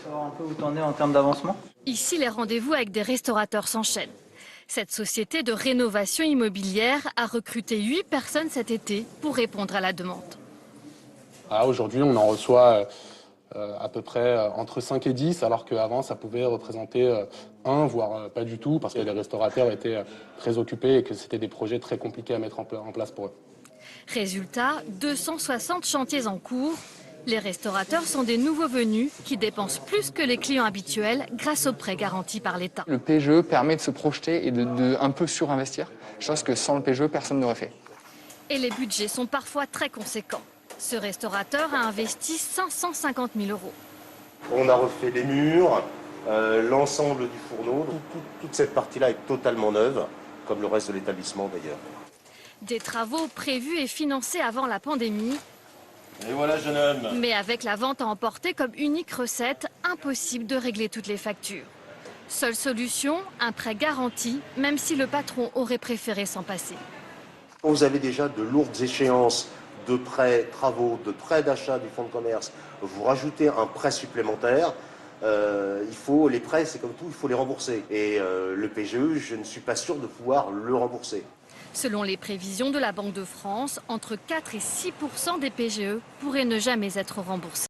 savoir un peu où t'en es en termes d'avancement? Ici, les rendez-vous avec des restaurateurs s'enchaînent. Cette société de rénovation immobilière a recruté 8 personnes cet été pour répondre à la demande. Aujourd'hui, on en reçoit à peu près entre 5 et 10, alors qu'avant, ça pouvait représenter 1, voire pas du tout, parce que les restaurateurs étaient très occupés et que c'était des projets très compliqués à mettre en place pour eux. Résultat, 260 chantiers en cours. Les restaurateurs sont des nouveaux venus qui dépensent plus que les clients habituels grâce aux prêts garantis par l'État. Le PGE permet de se projeter et de un peu surinvestir, chose que sans le PGE, personne n'aurait fait. Et les budgets sont parfois très conséquents. Ce restaurateur a investi 550 000 euros. On a refait les murs, l'ensemble du fourneau. Toute cette partie-là est totalement neuve, comme le reste de l'établissement d'ailleurs. Des travaux prévus et financés avant la pandémie. Et voilà, jeune homme. Mais avec la vente à emporter comme unique recette, impossible de régler toutes les factures. Seule solution, un prêt garanti, même si le patron aurait préféré s'en passer. Quand vous avez déjà de lourdes échéances de prêts travaux, de prêts d'achat du fonds de commerce, vous rajoutez un prêt supplémentaire, les prêts, c'est comme tout, il faut les rembourser. Et le PGE, je ne suis pas sûr de pouvoir le rembourser. Selon les prévisions de la Banque de France, entre 4 et 6% des PGE pourraient ne jamais être remboursés.